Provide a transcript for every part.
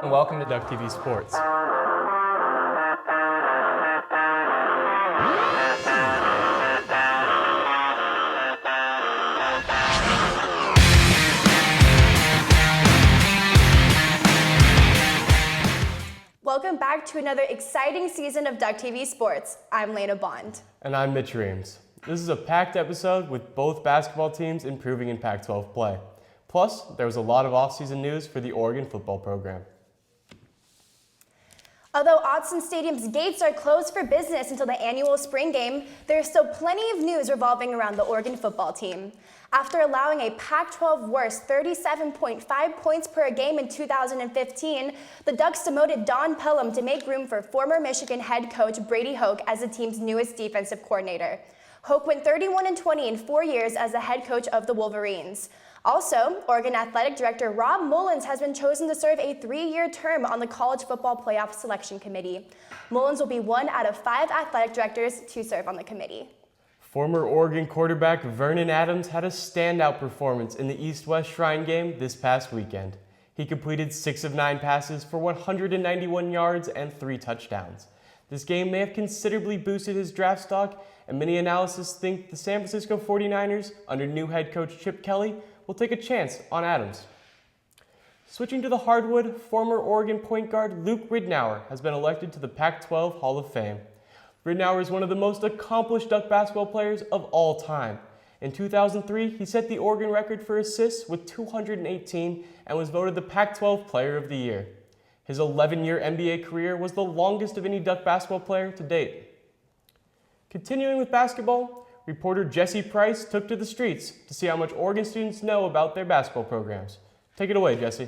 and welcome to Duck TV Sports. Welcome back to another exciting season of Duck TV Sports. I'm Lena Bond. And I'm Mitch Reams. This is a packed episode with both basketball teams improving in Pac-12 play. Plus, there was a lot of off-season news for the Oregon football program. Although Autzen Stadium's gates are closed for business until the annual spring game, there is still plenty of news revolving around the Oregon football team. After allowing a Pac-12 worst 37.5 points per game in 2015, the Ducks demoted Don Pelham to make room for former Michigan head coach Brady Hoke as the team's newest defensive coordinator. Hoke went 31-20 in 4 years as the head coach of the Wolverines. Also, Oregon Athletic Director Rob Mullins has been chosen to serve a 3-year term on the College Football Playoff Selection Committee. Mullins will be one out of 5 athletic directors to serve on the committee. Former Oregon quarterback Vernon Adams had a standout performance in the East-West Shrine game this past weekend. He completed 6 of 9 passes for 191 yards and 3 touchdowns. This game may have considerably boosted his draft stock, and many analysts think the San Francisco 49ers, under new head coach Chip Kelly, will take a chance on Adams. Switching to the hardwood, former Oregon point guard Luke Ridnour has been elected to the Pac-12 Hall of Fame. Ridnour is one of the most accomplished Duck basketball players of all time. In 2003, he set the Oregon record for assists with 218 and was voted the Pac-12 Player of the Year. His 11-year NBA career was the longest of any Duck basketball player to date. Continuing with basketball, reporter Jesse Price took to the streets to see how much Oregon students know about their basketball programs. Take it away, Jesse.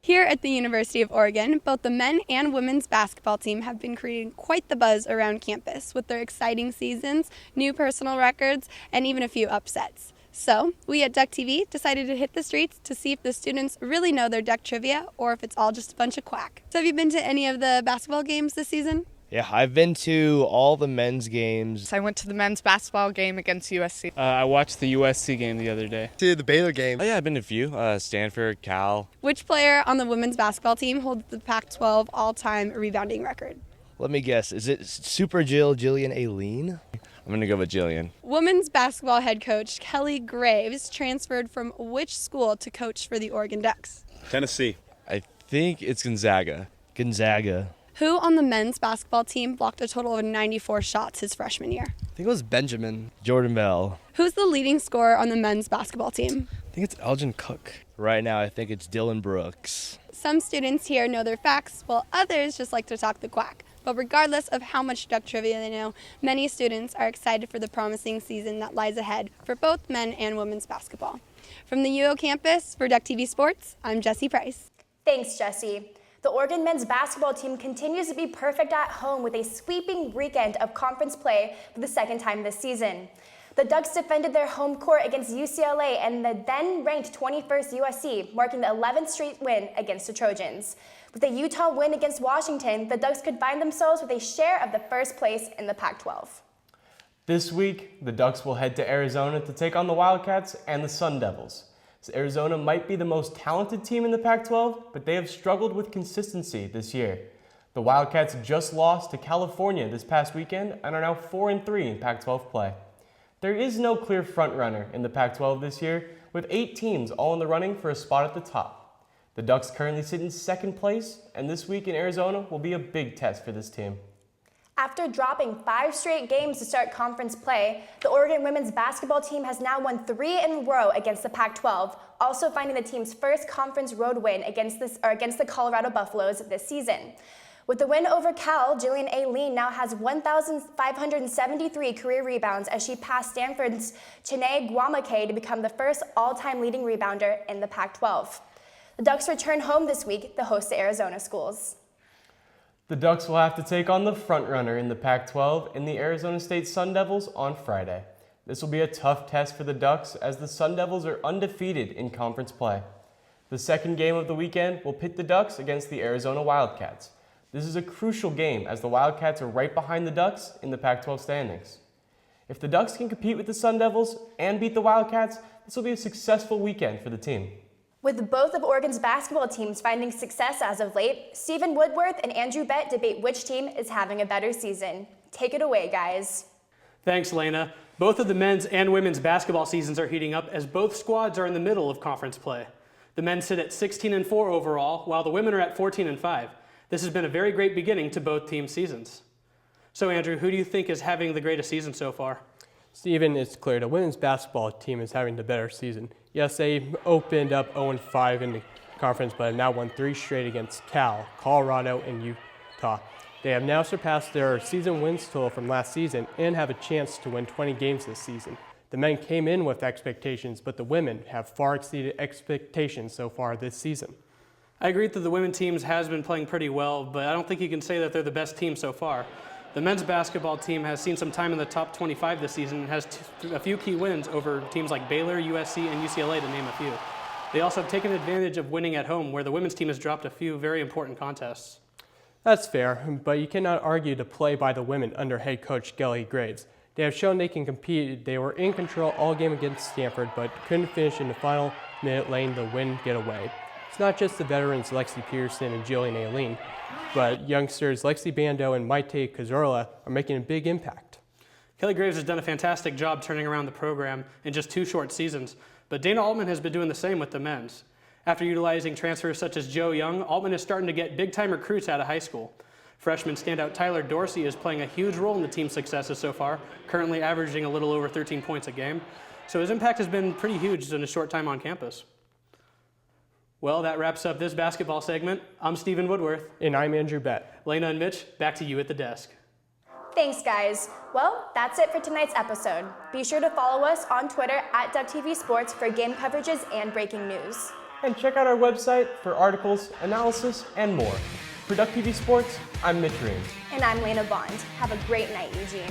Here at the University of Oregon, both the men and women's basketball team have been creating quite the buzz around campus with their exciting seasons, new personal records, and even a few upsets. So, we at Duck TV decided to hit the streets to see if the students really know their Duck trivia or if it's all just a bunch of quack. So have you been to any of the basketball games this season? Yeah, I've been to all the men's games. I went to the men's basketball game against USC. I watched the USC game the other day. To the Baylor game. Oh yeah, I've been to a few. Stanford, Cal. Which player on the women's basketball team holds the Pac-12 all-time rebounding record? Let me guess, is it Super Jillian Aileen? I'm going to go with Jillian. Women's basketball head coach Kelly Graves transferred from which school to coach for the Oregon Ducks? Tennessee. I think it's Gonzaga. Gonzaga. Who on the men's basketball team blocked a total of 94 shots his freshman year? I think it was Benjamin. Jordan Bell. Who's the leading scorer on the men's basketball team? I think it's Elgin Cook. Right now, I think it's Dylan Brooks. Some students here know their facts, while others just like to talk the quack. But regardless of how much Duck trivia they know, many students are excited for the promising season that lies ahead for both men and women's basketball. From the UO campus, for Duck TV Sports, I'm Jessie Price. Thanks, Jesse. The Oregon men's basketball team continues to be perfect at home with a sweeping weekend of conference play for the second time this season. The Ducks defended their home court against UCLA and the then-ranked 21st USC, marking the 11th straight win against the Trojans. With the Utah win against Washington, the Ducks could find themselves with a share of the first place in the Pac-12. This week, the Ducks will head to Arizona to take on the Wildcats and the Sun Devils. So Arizona might be the most talented team in the Pac-12, but they have struggled with consistency this year. The Wildcats just lost to California this past weekend and are now 4-3 in Pac-12 play. There is no clear frontrunner in the Pac-12 this year, with 8 teams all in the running for a spot at the top. The Ducks currently sit in second place, and this week in Arizona will be a big test for this team. After dropping 5 straight games to start conference play, the Oregon women's basketball team has now won 3 in a row against the Pac-12, also finding the team's first conference road win against the Colorado Buffaloes this season. With the win over Cal, Jillian Aileen now has 1,573 career rebounds as she passed Stanford's Chiney Guamake to become the first all-time leading rebounder in the Pac-12. The Ducks return home this week to host the Arizona schools. The Ducks will have to take on the frontrunner in the Pac-12 in the Arizona State Sun Devils on Friday. This will be a tough test for the Ducks as the Sun Devils are undefeated in conference play. The second game of the weekend will pit the Ducks against the Arizona Wildcats. This is a crucial game as the Wildcats are right behind the Ducks in the Pac-12 standings. If the Ducks can compete with the Sun Devils and beat the Wildcats, this will be a successful weekend for the team. With both of Oregon's basketball teams finding success as of late, Stephen Woodworth and Andrew Bett debate which team is having a better season. Take it away, guys. Thanks, Lena. Both of the men's and women's basketball seasons are heating up as both squads are in the middle of conference play. The men sit at 16-4 overall, while the women are at 14-5. This has been a very great beginning to both team seasons. So, Andrew, who do you think is having the greatest season so far? Stephen, it's clear the women's basketball team is having the better season. Yes, they opened up 0-5 in the conference, but have now won 3 straight against Cal, Colorado, and Utah. They have now surpassed their season wins total from last season and have a chance to win 20 games this season. The men came in with expectations, but the women have far exceeded expectations so far this season. I agree that the women's teams has been playing pretty well, but I don't think you can say that they're the best team so far. The men's basketball team has seen some time in the top 25 this season and has a few key wins over teams like Baylor, USC, and UCLA, to name a few. They also have taken advantage of winning at home, where the women's team has dropped a few very important contests. That's fair, but you cannot argue the play by the women under head coach Kelly Graves. They have shown they can compete. They were in control all game against Stanford, but couldn't finish in the final minute letting the win get away. It's not just the veterans Lexi Pearson and Jillian Aileen, but youngsters Lexi Bando and Maite Cazorla are making a big impact. Kelly Graves has done a fantastic job turning around the program in just 2 short seasons, but Dana Altman has been doing the same with the men's. After utilizing transfers such as Joe Young, Altman is starting to get big-time recruits out of high school. Freshman standout Tyler Dorsey is playing a huge role in the team's successes so far, currently averaging a little over 13 points a game. So his impact has been pretty huge in a short time on campus. Well, that wraps up this basketball segment. I'm Stephen Woodworth. And I'm Andrew Bett. Lena and Mitch, back to you at the desk. Thanks, guys. Well, that's it for tonight's episode. Be sure to follow us on Twitter at DubTV Sports for game coverages and breaking news. And check out our website for articles, analysis, and more. For DubTV Sports, I'm Mitch Reams. And I'm Lena Bond. Have a great night, Eugene.